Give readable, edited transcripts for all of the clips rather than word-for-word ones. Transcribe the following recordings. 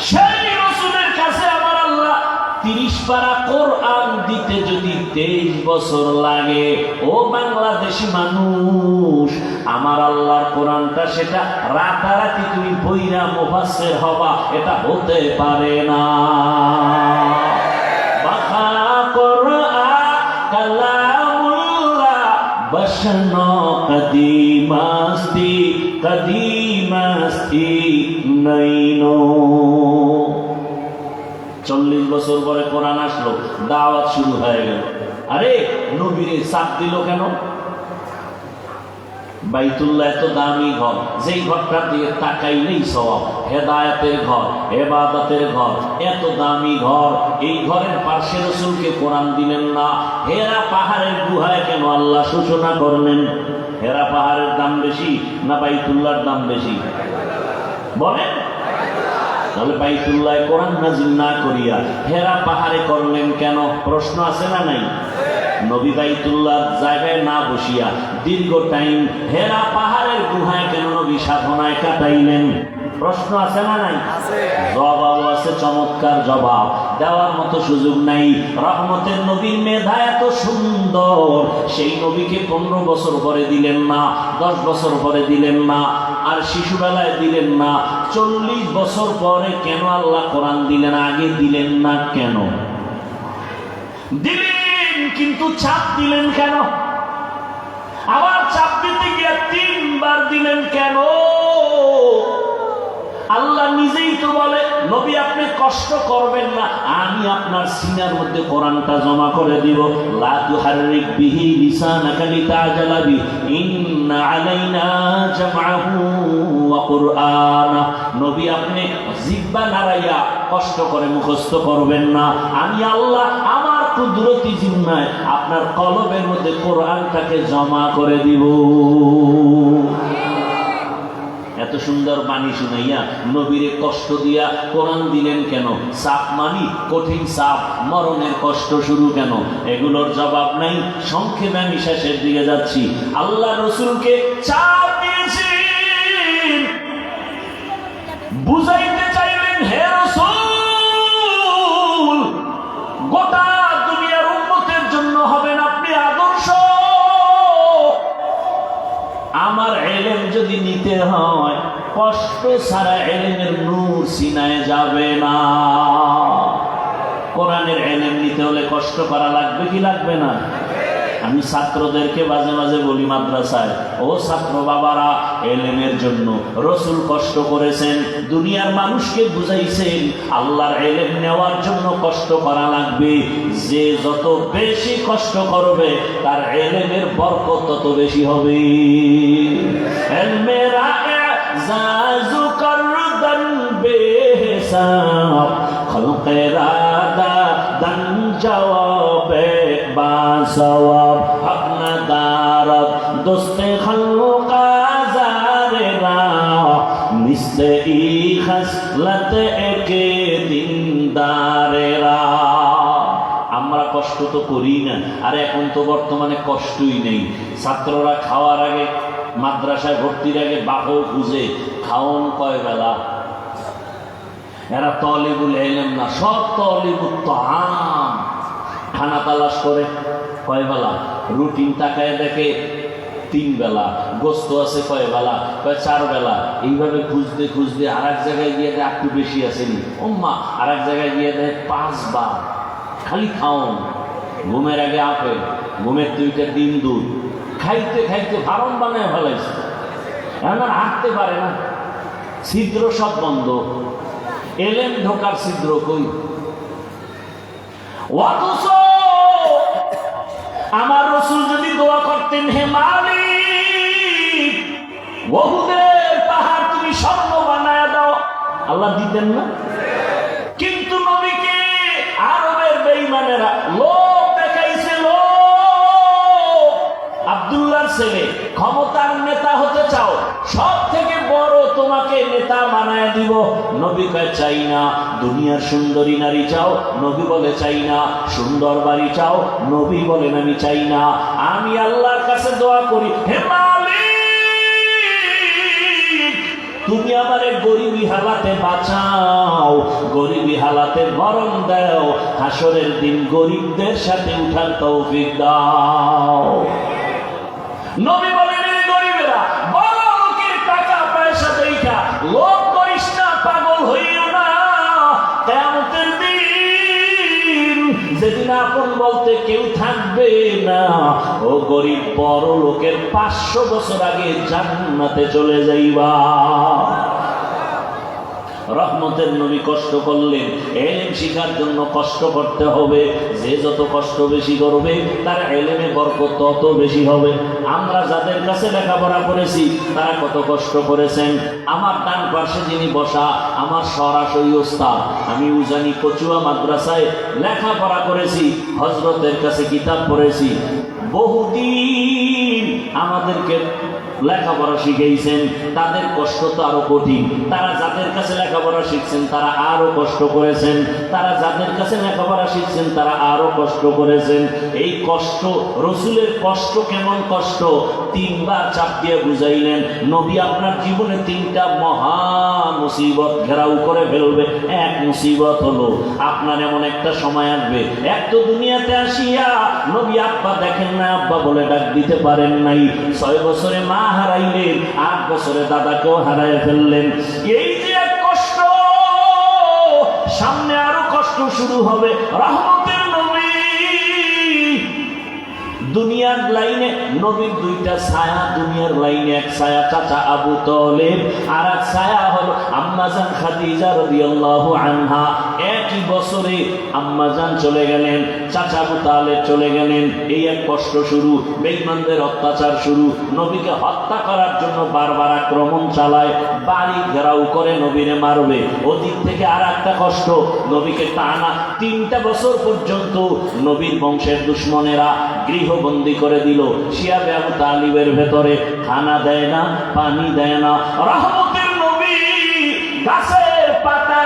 সেই রাসূলের কাছে আমার আল্লাহ 30 পারা কোরআন দিতে যদি 23 বছর লাগে, ও বাংলাদেশি মানুষ, আমার আল্লাহর কোরআনটা সেটা রাতারাতি তুমি পইরা মুফাসসির হবা, এটা হতে পারে না। বাকা কোরআন কালামুল্লাহ বশনো কদিমাস্তি কদিমাস্তি নাইনো। 40 বছর পরে কোরআন আসলো, দাওয়াত শুরু হয়ে গেল। আরে নবীরে চাপ দিল কেন? বাইতুল্লাহ এত দামি ঘর, যেই ঘরটার দিকে তাকাইলেই সওয়াব, হেদায়েতের ঘর, ইবাদতের ঘর, এত দামি ঘর, এই ঘরের পাশে রাসূলকে কোরআন দিলেন না। হেরা পাহাড়ের গুহায় কেন আল্লাহ সূচনা করলেন? হেরা পাহাড়ের দাম বেশি না বাইতুল্লাহর দাম বেশি? বলেন। তাহলে বাইতুল্লাহ কোরআন নাজিল না করিয়া হেরা পাহাড়ে করলেন কেন? প্রশ্ন আছে না নাই? নবী বাইতুল্লাহ জায়গায় না বসিয়া দীর্ঘ টাইম হেরা পাহাড়ের গুহায় কেন নবী সাধনায় কাটাইলেন? প্রশ্ন আছে না নাই? জবাব আছে, চমৎকার জবাব, দেওয়ার মতো সুযোগ নাই। রহমতের নবীর মেধা এত সুন্দর, সেই নবীকে 15 বছর পরে দিলেন না, 10 বছর পরে দিলেন না, আর শিশুবেলায় দিলেন না, 40 বছর পরে কেন আল্লাহ কোরআন দিলেন? আগে দিলেন না কেন? দিলেন কিন্তু চাপ দিলেন কেন? আবার চাপ দিতে গিয়ে 3 বার দিলেন কেন? আল্লাহ নিজেই তো বলে, নবী আপনি কষ্ট করবেন না, আমি আপনার সিনার মধ্যে কোরআনটা জমা করে দিব। লা তুহাররিক বিহি লিসানাকা লিতাজালা বি ইন্না আলাইনা জামআহু ওয়া কুরআনা। নবী আপনি জিহ্বা নাড়াইয়া কষ্ট করে মুখস্থ করবেন না, আমি আল্লাহ আমার কুদরতি জিম্মায় আপনার কলবের মধ্যে কোরআনটাকে জমা করে দিব। এত সুন্দর বাণী শুনাইয়া নবীরে কষ্ট দিয়া কোরআন দিলেন কেন? সাপ মানি কঠিন সাপ, মরণের কষ্ট শুরু কেন? এগুলোর জবাব নাই। সংক্ষেপে আমি শেষের দিকে যাচ্ছি। আল্লাহ রসুলকে চাপ দিয়েছেন, বুঝাইতে চাইলেন, হে রাসূল, গোটা দুনিয়ার উম্মতের জন্য হবেন আপনি আদর্শ। আমার ইলম যদি নিতে হয়, কষ্ট ছাড়া ইলমের নূর সিনায় যাবে না। কোরআনের ইলম নিতে হলে কষ্ট করা লাগবে কি লাগবে না? আমি ছাত্রদেরকে মাঝে মাঝে বলি মাদ্রাসায়, ও ছাত্র বাবারা, ইলমের জন্য রাসূল কষ্ট করেছেন, দুনিয়ার মানুষকে বুঝাইছেন আল্লাহর ইলম নেওয়ার জন্য কষ্ট করা লাগবে। যে যত বেশি কষ্ট করবে তার ইলমের বরকত তত বেশি হবে। ইলমেরা ইজাজু করদান বেহিসাব, খলকেরা দান জওয়াবে বাসওয়াব, আপনা দারত দোস্তে খলকা জারেরা মিসলে ই খাসলত একে দিনদারেরা। আমরা কষ্ট তো করি না, আর এখন তো বর্তমানে কষ্টই নেই। ছাত্ররা খাওয়ার আগে, মাদ্রাসায় ভর্তির আগে বাপও খুঁজে, খাওন কয় বেলা? এরা তলিবুল ইলম না, সব তলিবুত তাআম। খানা তালাশ করে কয় বেলা? রুটিন তাকায় দেখে 3 বেলা। গোস্ত আছে কয় বেলা? কয় 4 বেলা। এইভাবে খুঁজতে খুঁজতে আর এক জায়গায় গিয়ে দেয় একটু বেশি আসেনি ওম্মা, আর এক জায়গায় গিয়ে দেয় 5 বার। খালি খাওন, ঘুমের আগে আপেল, ঘুমের 2টা ডিম দুধ, খাইতে খাইতে ফার্ম বানায় ফেলাইছে। এখন আর হাঁটতে পারে না, ছিদ্র সব বন্ধ। এলেন ঢোকার ছিদ্র কই? অথচ আমার রাসূল যদি দোয়া করতেন, হে মালিক, ওহুদের পাহাড় তুমি স্বর্ণ বানায় দাও, আল্লাহ দিতেন না? কিন্তু নবীকে আরবের বেঈমানেরা লোভ দেখাইছে, লোভ। আব্দুল্লাহর ছেলে, ক্ষমতার নেতা হতে চাও, সব থেকে বড় তোমাকে নেতা বানায় দিব। নবী কয় চাই না। দুনিয়ার সুন্দরী নারী চাও, নবী বলে চাই না। সুন্দর বাড়ি চাও, নবী বলেন আমি চাই না। আমি আল্লাহর কাছে দোয়া করি, হে মালিক, তুমি আমারে গরিবী হালাতে বাঁচাও, গরিবী হালাতে মরণ দাও, হাসরের দিন গরিবদের সাথে উঠার তৌফিক দাও। নবী বলেন, গরিবেরা বড় লোকের টাকা পয়সা দেখা লোভ করিস না, পাগল হইও না। কিয়ামতের দিন যেদিন আপন বলতে কেউ থাকবে না, ও গরিব বড় লোকের 500 বছর আগে জান্নাতে চলে যাইবা। রহমতের নবী কষ্ট করলেন, এলেম শিখার জন্য কষ্ট করতে হবে। যে যত কষ্ট বেশি করবে তার এলেমে বরকত তত বেশি হবে। আমরা যাদের কাছে লেখাপড়া করেছি তারা কত কষ্ট করেছেন। আমার ডান পাশে যিনি বসা, আমার সরাসরি ওস্তাদ, আমি উজানি কচুয়া মাদ্রাসায় লেখাপড়া করেছি, হযরতের কাছে কিতাব পড়েছি, বহুদিন আমাদেরকে লেখাপড়া শিখাইছেন। তাদের কষ্ট তো আরো কঠিন। তারা যাদের কাছে লেখাপড়া শিখছেন তারা আরো কষ্ট করেছেন, তারা যাদের কাছে লেখাপড়া শিখছেন তারা আরো কষ্ট করেছেন। এই কষ্ট, রসুলের কষ্ট কেমন কষ্ট 3বার চাপ দিয়ে বুঝাইলেন। নবী আপনার জীবনে 3টা মহা মুসিবত ঘেরাও করে ফেলবে। এক মুসিবত হলো আপনার এমন একটা সময় আসবে, এক তো দুনিয়াতে আসিয়া নবী আব্বা দেখেন না, আব্বা বলে ডাক দিতে পারেন নাই। 6 বছরে মা হারাইলেন, 8 বছরে দাদাকেও হারাই ফেললেন। এই যে এক কষ্ট, সামনে আরো কষ্ট শুরু হবে। রহমতের নবী দুনিয়ার লাইনে নবীর 2টা ছায়া, দুনিয়ার লাইনে এক ছায়া চাচা আবু তালেব, আর এক ছায়া হলো আম্মাজান খাদিজা রাদিয়াল্লাহু আনহা। একই বছরে আম্মাজান চলে গেলেন, চাচা আবু তালেব চলে গেলেন। এই এক কষ্ট শুরু, বেঈমানদের অত্যাচার শুরু। নবীকে হত্যা করার জন্য বারবার আক্রমণ চালায়, বাড়ি ঘেরাও করে নবীরে মারবে। ওদিক থেকে আর একটা কষ্ট, নবীকে টানা 3টা বছর পর্যন্ত নবীর বংশের দুশ্মনেরা গৃহবন্দী করে দিল। শিয়াবে আবু তালিবের ভেতরে খানা দেয় না, পানি দেয় না। রহমতের নবী গাছের পাতা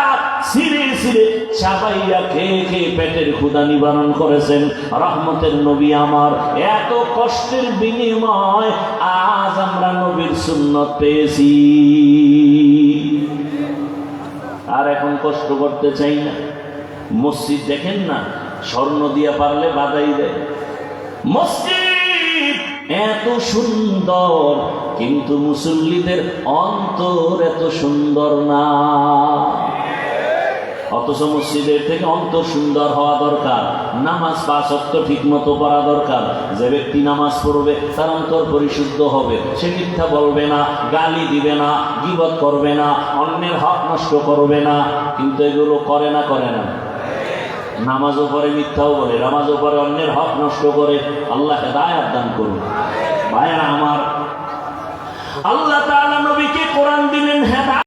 ছিঁড়ে ছিঁড়ে চাবাইয়া খেয়ে খেয়ে পেটের ক্ষুধা নিবারণ করেছেন। রহমতের নবী আমার এত কষ্টের বিনিময় আজ আমরা নবীর সুন্নত পেয়েছি, আর এখন কষ্ট করতে চাই না। মসজিদ দেখেন না, স্বর্ণ দিয়া পারলে বাধাই দেয়। মসজিদ এত সুন্দর, কিন্তু মুসল্লিদের অন্তর এত সুন্দর না। অথচ মসজিদের থেকে অন্তর সুন্দর হওয়া দরকার। নামাজ 5 ওয়াক্ত ঠিক মতো পড়া দরকার। যে ব্যক্তি নামাজ পড়বে তার অন্তর পরিশুদ্ধ হবে। সে মিথ্যা বলবে না, গালি দিবে না, গীবত করবে না, অন্যের হক নষ্ট করবে না। কিন্তু এগুলো করে না, করে না। নামাজও পড়ে, মিথ্যাও বলে, নামাজও পড়ে, অন্যের হক নষ্ট করে। আল্লাহ হেদায়েত দান করুন। ভাইরা আমার, আল্লাহ তাআলা নবীকে কোরআন দিলেন।